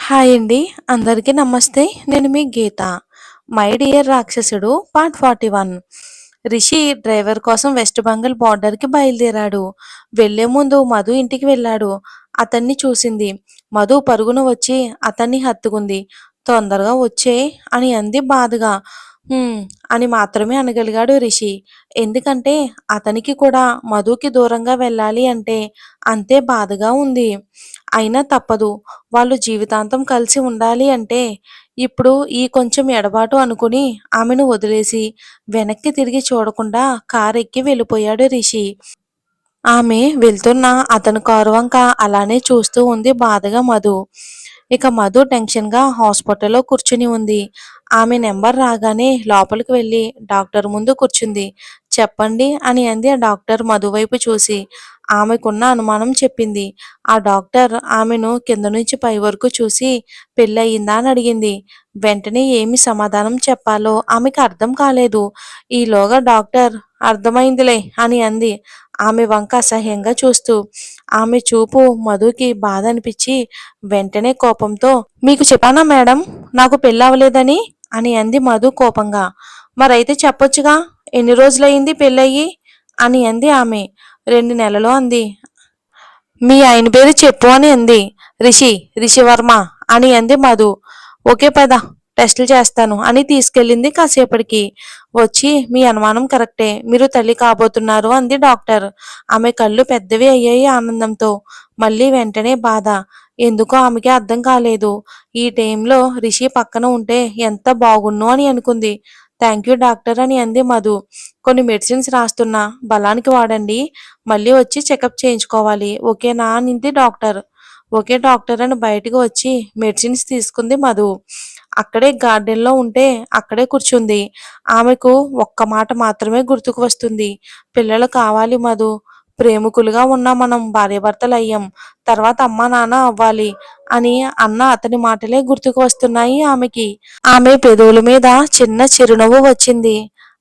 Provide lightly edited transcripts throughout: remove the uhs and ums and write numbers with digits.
Hi అండి. అందరికీ నమస్తే. నేను మీ గీత. 'మై డియర్ రాక్షసుడు' పార్ట్ 41. రిషి డ్రైవర్ కోసం వెస్ట్ బెంగాల్ బార్డర్‌కి బయలుదేరాడు. వెళ్లే ముందు మధు ఇంటికి వెళ్ళాడు. అతన్ని చూసింది. మధు పరుగున వచ్చి అతన్ని హత్తుకుంది. "తొందరగా వచ్చేయ్" అని అంది బాధగా. "హ్మ్" అని మాత్రమే అనగలిగాడు రిషి. ఎందుకంటే అతనికి కూడా మధుకి దూరంగా వెళ్ళాలి అంటే అంతే బాధగా ఉంది. అయినా తప్పదు. వాళ్ళు జీవితాంతం కలిసి ఉండాలి అంటే ఇప్పుడు ఈ కొంచెం ఎడబాటు అనుకుని ఆమెను వదిలేసి వెనక్కి తిరిగి చూడకుండా కారెక్కి వెళ్ళిపోయాడు రిషి. ఆమె వెళ్తున్న అతని కారు వంక అలానే చూస్తూ ఉంది బాధగా మధు. ఇక మధు టెన్షన్‌గా హాస్పిటల్‌లో కూర్చుని ఉంది. ఆమె నెంబర్ రాగానే లోపలికి వెళ్లి డాక్టర్ ముందు కూర్చుంది. "చెప్పండి" అని అంది ఆ డాక్టర్ మధు వైపు చూసి. ఆమెకున్న అనుమానం చెప్పింది. ఆ డాక్టర్ ఆమెను కింద నుంచి పై వరకు చూసి "పెళ్లయిందా" అని అడిగింది. వెంటనే ఏమి సమాధానం చెప్పాలో ఆమెకు అర్థం కాలేదు. ఈలోగా డాక్టర్ "అర్థమైందిలే" అని అంది. ఆమె వంక అసహ్యంగా చూస్తూ. ఆమె చూపు మధుకి బాధ అనిపించి వెంటనే కోపంతో "మీకు చెప్పానా మేడం నాకు పెళ్ళవలేదని" అని అంది మధు కోపంగా. "మరైతే చెప్పొచ్చుగా ఎన్ని రోజులయింది పెళ్ళయి" అని అంది ఆమె. "2 నెలలు" అంది. "మీ ఆయన పేరు చెప్పు" అని అంది. రిషివర్మ అని అంది మధు. "ఓకే పద టెస్టులు చేస్తాను" అని తీసుకెళ్ళింది. కాసేపటికి వచ్చి "మీ అనుమానం కరెక్టే. మీరు తల్లి కాబోతున్నారు" అంది డాక్టర్. ఆమె కళ్ళు పెద్దవి అయ్యాయి ఆనందంతో. మళ్ళీ వెంటనే బాధ. ఎందుకో ఆమెకి అర్థం కాలేదు. ఈ టైంలో రిషి పక్కన ఉంటే ఎంత బాగున్ను అని అనుకుంది. "థాంక్యూ డాక్టర్" అని అంది మధు. "కొన్ని మెడిసిన్స్ రాస్తున్నా. బలానికి వాడండి. మళ్ళీ వచ్చి చెకప్ చేయించుకోవాలి. ఓకేనా" అనింది డాక్టర్. "ఓకే డాక్టర్" అని బయటికి వచ్చి మెడిసిన్స్ తీసుకుంది మధు. అక్కడే గార్డెన్‌లో ఉంటే అక్కడే కూర్చుంది. ఆమెకు ఒక్క మాట మాత్రమే గుర్తుకు వస్తుంది. "పిల్లలు కావాలి మధు. ప్రేమికులుగా ఉన్న మనం భార్యాభర్తలయ్యాం. తర్వాత అమ్మా నాన్న అవ్వాలి" అని అన్న అతని మాటలే గుర్తుకు వస్తున్నాయి ఆమెకి. ఆమె పెదవుల మీద చిన్న చిరునవ్వు వచ్చింది.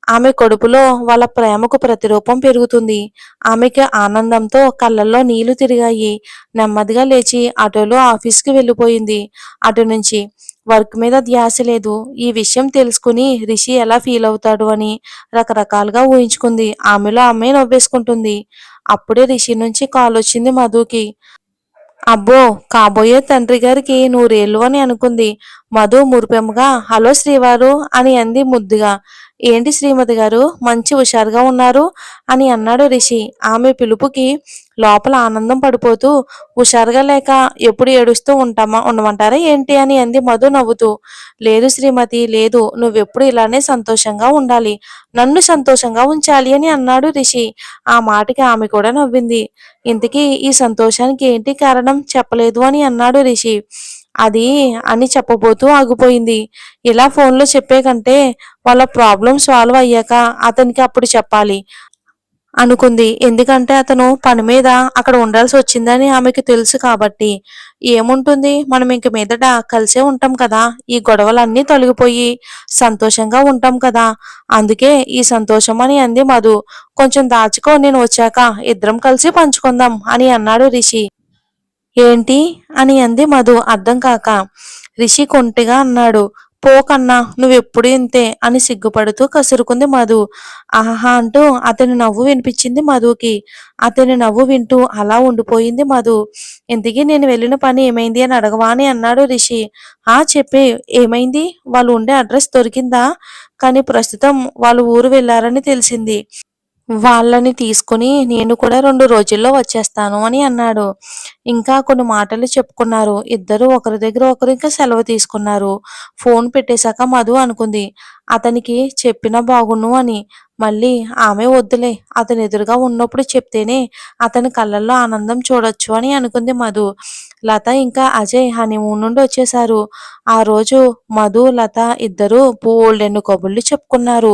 ఆమె కడుపులో వాళ్ళ ప్రేమకు ప్రతిరూపం పెరుగుతుంది. ఆమెకి ఆనందంతో కళ్ళల్లో నీళ్లు తిరిగాయి. నెమ్మదిగా లేచి ఆటోలో ఆఫీస్‌కి వెళ్ళిపోయింది. అటు నుంచి వర్క్ మీద ధ్యాస లేదు. ఈ విషయం తెలుసుకుని రిషి ఎలా ఫీల్ అవుతాడు అని రకరకాలుగా ఊహించుకుంది. ఆమెలో ఆమె నవ్వేసుకుంటుంది. అప్పుడే రిషి నుంచి కాలొచ్చింది మధుకి. అబ్బో! కాబోయే తండ్రి గారికి నూరేళ్లు అని అనుకుంది. మధు మురిపెంగా "హలో శ్రీవారు" అని అంది ముద్దుగా. "ఏంటి శ్రీమతి గారు మంచి హుషారుగా ఉన్నారు" అని అన్నాడు రిషి. ఆమె పిలుపుకి లోపల ఆనందం పడిపోతూ "హుషారుగా లేక ఎప్పుడు ఏడుస్తూ ఉండమంటారా ఏంటి" అని అంది మధు నవ్వుతూ. "లేదు శ్రీమతి లేదు. నువ్వెప్పుడు ఇలానే సంతోషంగా ఉండాలి. నన్ను సంతోషంగా ఉంచాలి" అని అన్నాడు రిషి. ఆ మాటకి ఆమె కూడా నవ్వింది. "ఇంతకీ ఈ సంతోషానికి ఏంటి కారణం చెప్పలేదు" అని అన్నాడు రిషి. "అది" అని చెప్పబోతూ ఆగిపోయింది. ఇలా ఫోన్‌లో చెప్పే కంటే వాళ్ళ ప్రాబ్లమ్ సాల్వ్ అయ్యాక అతనికి అప్పుడు చెప్పాలి అనుకుంది. ఎందుకంటే అతను పని మీద అక్కడ ఉండాల్సి వచ్చిందని ఆమెకు తెలుసు కాబట్టి. ఏముంటుంది మనం ఇంక మీదట కలిసే ఉంటాం కదా! ఈ గొడవలన్నీ తొలగిపోయి సంతోషంగా ఉంటాం కదా! అందుకే ఈ సంతోషం అని అంది మధు. "కొంచెం దాచుకో నేను వచ్చాక ఇద్దరం కలిసి పంచుకుందాం" అని అన్నాడు రిషి. "ఏంటి" అని అంది మధు అర్థం కాక. రిషి కొంటెగా అన్నాడు. "పో కన్నా నువ్వెప్పుడూ ఇంతే" అని సిగ్గుపడుతూ కసురుకుంది మధు. ఆహాహా అంటూ అతని నవ్వు వినిపించింది మధుకి. అతని నవ్వు వింటూ అలా ఉండిపోయింది మధు. "ఇంతకీ నేను వెళ్ళిన పని ఏమైంది అని అడగవా" అని అన్నాడు రిషి. "ఆ చెప్పే ఏమైంది? వాళ్ళు ఉండే అడ్రస్ దొరికిందా? కానీ ప్రస్తుతం వాళ్ళు ఊరు వెళ్లారని తెలిసింది. వాళ్ళని తీసుకుని నేను కూడా 2 రోజుల్లో వచ్చేస్తాను" అని అన్నాడు. ఇంకా కొన్ని మాటలు చెప్పుకున్నారు. ఇద్దరూ ఒకరి దగ్గర ఒకరు ఇంకా సెలవు తీసుకున్నారు. ఫోన్ పెట్టేశాక మధు అనుకుంది. అతనికి చెప్పినా బాగున్ను అని. మళ్ళీ ఆమె వద్దులే అతను ఎదురుగా ఉన్నప్పుడు చెప్తేనే అతని కళ్ళల్లో ఆనందం చూడొచ్చు అని అనుకుంది మధు. లత ఇంకా అజయ్ హనీమూన్ నుండి వచ్చేశారు. ఆ రోజు మధు, లత ఇద్దరూ బోలెడన్ని కబుర్లు చెప్పుకున్నారు.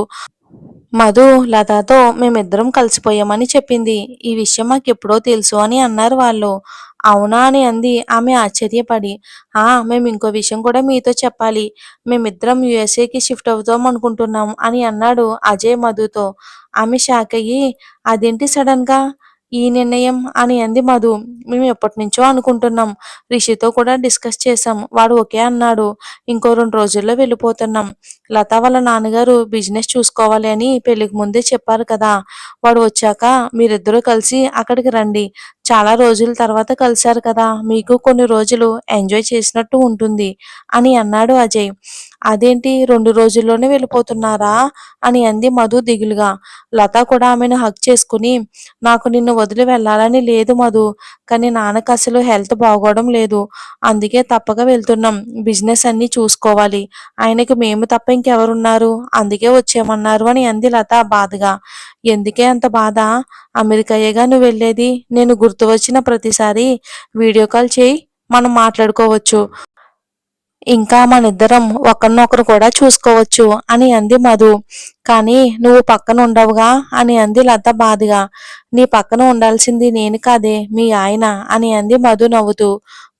మధు లతతో "మేమిద్దరం కలిసిపోయామని చెప్పింది. ఈ విషయం మాకెప్పుడో తెలుసు" అని అన్నారు వాళ్ళు. "అవునా" అని అంది ఆమె ఆశ్చర్యపడి. మేము ఇంకో విషయం కూడా మీతో చెప్పాలి. మేమిద్దరం యూఎస్ఏకి షిఫ్ట్ అవుదాం అనుకుంటున్నాం" అని అన్నాడు అజయ్ మధుతో. ఆమె షాకయ్యి "అదేంటి సడన్‌గా? ఈ నిర్ణయం అని అంది మధు. మేము ఎప్పటినుంచో అనుకుంటున్నాం. రిషితో కూడా డిస్కస్ చేశాం. వాడు ఓకే అన్నాడు. ఇంకో 2 రోజుల్లో వెళ్ళిపోతున్నాం. లత వాళ్ళ నాన్నగారు బిజినెస్ చూసుకోవాలి అని పెళ్లికి ముందే చెప్పారు కదా! వాడు వచ్చాక మీరిద్దరూ కలిసి అక్కడికి రండి. చాలా రోజుల తర్వాత కలిశారు కదా! మీకు కొన్ని రోజులు ఎంజాయ్ చేసినట్టు ఉంటుంది అని అన్నాడు అజయ్. అదేంటి 2 రోజుల్లోనే వెళ్ళిపోతున్నారా? అని అంది మధు దిగులుగా. లత కూడా ఆమెను హగ్ చేసుకుని, నాకు నిన్ను వదిలి వెళ్ళాలని లేదు మధు. కానీ నాన్నకి అసలు హెల్త్ బాగోవడం లేదు. అందుకే తప్పక వెళ్తున్నాం. బిజినెస్ అన్నీ చూసుకోవాలి. ఆయనకి మేము తప్ప ఇంకెవరున్నారు? అందుకే వచ్చేయమన్నారు అని అంది లత బాధగా. ఎందుకే అంత బాధ? అమెరికాయేగా నువ్వు వెళ్ళేది. నేను గుర్తు వచ్చిన ప్రతిసారి వీడియో కాల్ చేయి. మనం మాట్లాడుకోవచ్చు. ఇంకా మనిద్దరం ఒకరినొకరు కూడా చూసుకోవచ్చు అని అంది మధు. కానీ నువ్వు పక్కన ఉండవుగా అని అంది లత బాధగా. నీ పక్కన ఉండాల్సింది నేను కాదే మీ ఆయన అని అంది మధు నవ్వుతూ.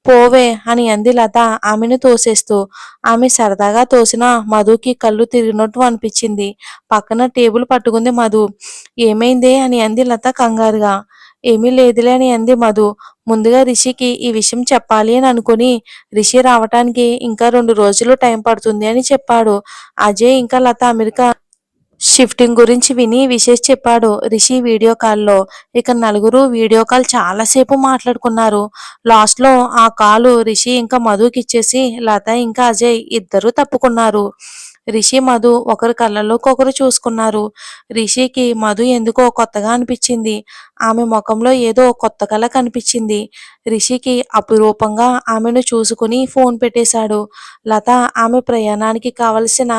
పోవే అని అంది లత ఆమెను తోసేస్తూ. ఆమె సరదాగా తోసిన మధుకి కళ్ళు తిరిగినట్టు అనిపించింది. పక్కన టేబుల్ పట్టుకుంది మధు. ఏమైందే అని అంది లత కంగారుగా. ఏమీ లేదులే అని అంది మధు. ముందుగా రిషికి ఈ విషయం చెప్పాలి అని అనుకుని రిషి రావటానికి ఇంకా 2 రోజులు టైం పడుతుంది అని చెప్పాడు. అజయ్ ఇంకా లత అమెరికా షిఫ్టింగ్ గురించి విని విశేష్ చెప్పాడు రిషి వీడియో కాల్లో. ఇక నలుగురు వీడియో కాల్ చాలాసేపు మాట్లాడుకున్నారు. లాస్ట్లో ఆ కాలు రిషి ఇంకా మధుకి ఇచ్చేసి లత ఇంకా అజయ్ ఇద్దరూ తప్పుకున్నారు. రిషి మధు ఒకరి కళ్ళలోకి ఒకరు చూసుకున్నారు. రిషికి మధు ఎందుకో కొత్తగా అనిపించింది. ఆమె ముఖంలో ఏదో కొత్త కళ కనిపించింది. రిషికి అపురూపంగా ఆమెను చూసుకుని ఫోన్ పెట్టేశాడు. లత ఆమె ప్రయాణానికి కావలసిన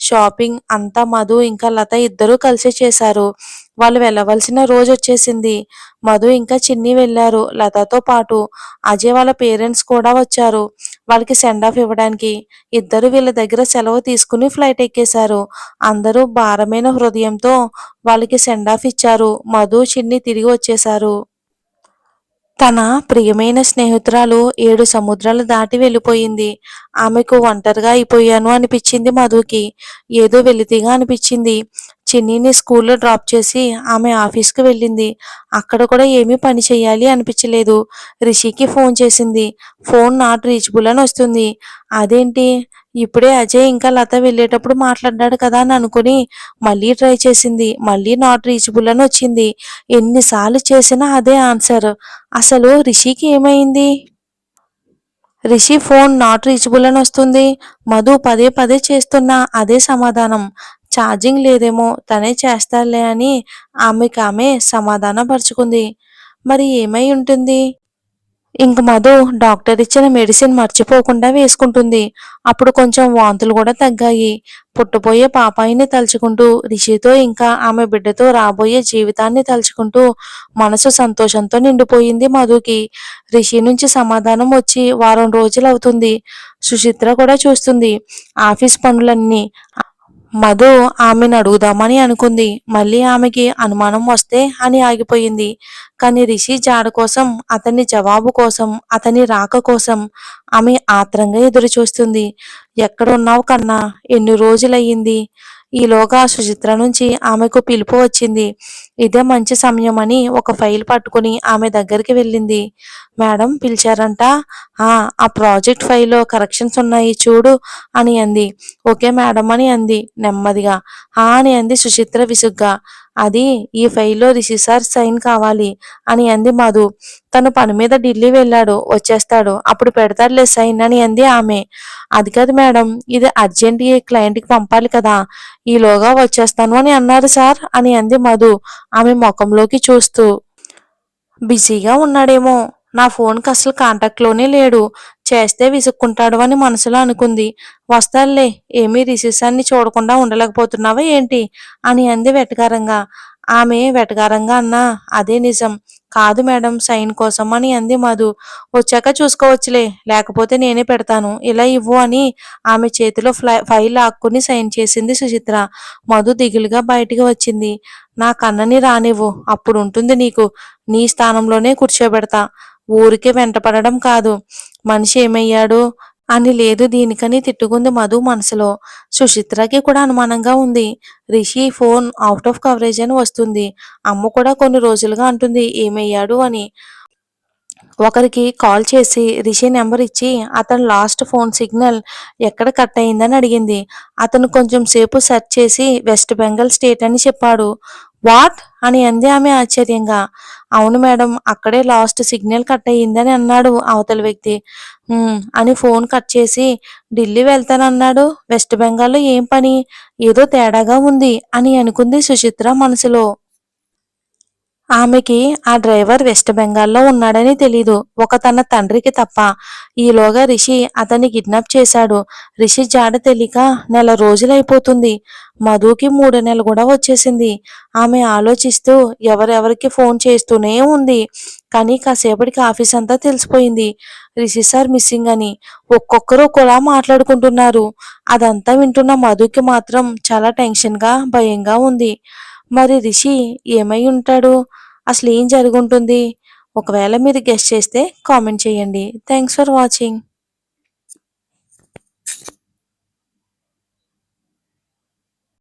షాపింగ్ అంతా మధు ఇంకా లత ఇద్దరూ కలిసి చేశారు. వాళ్ళు వెళ్ళవలసిన రోజు వచ్చేసింది. మధు ఇంకా చిన్ని వెళ్ళారు లతతో పాటు. అజయ్ వాళ్ళ పేరెంట్స్ కూడా వచ్చారు వాళ్ళకి సెండ్ ఆఫ్ ఇవ్వడానికి. ఇద్దరు వీళ్ళ దగ్గర సెలవు తీసుకుని ఫ్లైట్ ఎక్కేశారు. అందరూ భారమైన హృదయంతో వాళ్ళకి సెండ్ ఆఫ్ ఇచ్చారు. మధు చిన్ని తిరిగి వచ్చేశారు. తన ప్రియమైన స్నేహితురాలు 7 సముద్రాలు దాటి వెళ్ళిపోయింది. ఆమెకు ఒంటరిగా అయిపోయాను అనిపించింది మధుకి. ఏదో వెలితిగా అనిపించింది. చిన్నిని స్కూల్లో డ్రాప్ చేసి ఆమె ఆఫీస్కి వెళ్ళింది. అక్కడ కూడా ఏమీ పని చెయ్యాలి అనిపించలేదు. రిషికి ఫోన్ చేసింది. ఫోన్ నాట్ రీచబుల్ అని వస్తుంది. అదేంటి? ఇప్పుడే అజయ్ ఇంకా లత వెళ్ళేటప్పుడు మాట్లాడ్డాడు కదా అని అనుకుని మళ్ళీ ట్రై చేసింది. మళ్ళీ నాట్ రీచబుల్ అని వచ్చింది. ఎన్నిసార్లు చేసినా అదే ఆన్సర్. అసలు రిషికి ఏమైంది? రిషి ఫోన్ నాట్ రీచబుల్ అని వస్తుంది. మధు పదే పదే చేస్తున్నా అదే సమాధానం. ఛార్జింగ్ లేదేమో తనే చేస్తాడులే అని ఆమెకామె సమాధానపరుచుకుంది. మరి ఏమై ఉంటుంది? ఇంక మధు డాక్టర్ ఇచ్చిన మెడిసిన్ మర్చిపోకుండా వేసుకుంటుంది. అప్పుడు కొంచెం వాంతులు కూడా తగ్గాయి. పుట్టబోయే పాపాయిని తలుచుకుంటూ, రిషితో ఇంకా ఆమె బిడ్డతో రాబోయే జీవితాన్ని తలుచుకుంటూ మనసు సంతోషంతో నిండిపోయింది మధుకి. రిషి నుంచి సమాధానం వచ్చి వారం రోజులవుతుంది. సుచిత్ర కూడా చూస్తుంది ఆఫీస్ పనులన్నీ. మధు ఆమెను అడుగుదామని అనుకుంది. మళ్ళీ ఆమెకి అనుమానం వస్తే అని ఆగిపోయింది. కానీ రిషి జాడ కోసం, అతని జవాబు కోసం, అతని రాక కోసం ఆమె ఆత్రంగా ఎదురుచూస్తుంది. ఎక్కడున్నావు కన్నా? ఎన్ని రోజులయ్యింది? ఈలోగా సుచిత్ర నుంచి ఆమెకు పిలుపు వచ్చింది. ఇదే మంచి సమయం అని ఒక ఫైల్ పట్టుకుని ఆమె దగ్గరికి వెళ్ళింది. మేడం పిలిచారంట. ఆ ప్రాజెక్ట్ ఫైల్లో కరెక్షన్స్ ఉన్నాయి చూడు అని అంది. ఓకే మేడం అని అంది నెమ్మదిగా. అని అంది సుచిత్ర విసుగ్గా. అది ఈ ఫైల్లో రిషి సార్ సైన్ కావాలి అని అంది మధు. తను పని మీద ఢిల్లీ వెళ్ళాడు. వచ్చేస్తాడు. అప్పుడు పెడతాడులే సైన్ అని అంది ఆమె. అది కాదు మేడం, ఇది అర్జెంట్ ఈ క్లయింట్కి పంపాలి కదా. ఈలోగా వచ్చేస్తాను అని అన్నారు సార్ అని అంది మధు ఆమె ముఖంలోకి చూస్తూ. బిజీగా ఉన్నాడేమో. నా ఫోన్కి అసలు కాంటాక్ట్లోనే లేడు. చేస్తే విసుక్కుంటాడు అని మనసులో అనుకుంది. వస్తాడులే. ఏమీ రిసీసాన్ని చూడకుండా ఉండలేకపోతున్నావా ఏంటి అని అంది వెటకారంగా. ఆమె వెటకారంగా అన్నా అదే నిజం. కాదు మేడం సైన్ కోసం అని అంది మధు. వచ్చాక చూసుకోవచ్చులే, లేకపోతే నేనే పెడతాను. ఇలా ఇవ్వు అని ఆమె చేతిలో ఫైల్ లాక్కుని సైన్ చేసింది సుచిత్ర. మధు దిగులుగా బయటికి వచ్చింది. నా కన్నని రానివ్వు, అప్పుడుంటుంది నీకు. నీ స్థానంలోనే కూర్చోబెడతా. ఊరికే వెంటపడడం కాదు. మనిషి ఏమయ్యాడు? అని లేదు దీనికని తిట్టుకుంది మధు మనసులో. సుచిత్రకి కూడా అనుమానంగా ఉంది. Rishi phone out of coverage అని వస్తుంది. అమ్మ కూడా కొన్ని రోజులుగా అంటుంది ఏమయ్యాడు అని. ఒకరికి కాల్ చేసి రిషి నెంబర్ ఇచ్చి అతను లాస్ట్ ఫోన్ సిగ్నల్ ఎక్కడ కట్ అయిందని అడిగింది. అతను కొంచెం సేపు సెర్చ్ చేసి వెస్ట్ బెంగాల్ స్టేట్ అని చెప్పాడు. వాట్ అని అంది ఆమె ఆశ్చర్యంగా. అవును మేడం అక్కడే లాస్ట్ సిగ్నల్ కట్ అయ్యిందని అన్నాడు అవతల వ్యక్తి. అని ఫోన్ కట్ చేసి ఢిల్లీ వెళ్తానన్నాడు. వెస్ట్ బెంగాల్లో ఏం పని? ఏదో తేడాగా ఉంది అని అనుకుంది సుచిత్ర మనసులో. ఆమెకి ఆ డ్రైవర్ వెస్ట్ బెంగాల్లో ఉన్నాడని తెలీదు. ఒక తన తండ్రికి తప్ప. ఈలోగా రిషి అతన్ని కిడ్నాప్ చేశాడు. రిషి జాడ తెలియక నెల రోజులైపోతుంది. మధుకి 3 నెలలు కూడా వచ్చేసింది. ఆమె ఆలోచిస్తూ ఎవరెవరికి ఫోన్ చేస్తూనే ఉంది. కానీ కాసేపటికి ఆఫీస్ అంతా తెలిసిపోయింది. రిషి సార్ మిస్సింగ్ అని. ఒక్కొక్కరు ఒకలా మాట్లాడుకుంటున్నారు. అదంతా వింటున్న మధుకి మాత్రం చాలా టెన్షన్గా భయంగా ఉంది. మరి రిషి ఏమై ఉంటాడు? అసలేం జరుగుంటుంది? ఒకవేళ మీరు గెస్ చేస్తే కామెంట్ చేయండి. Thanks for watching.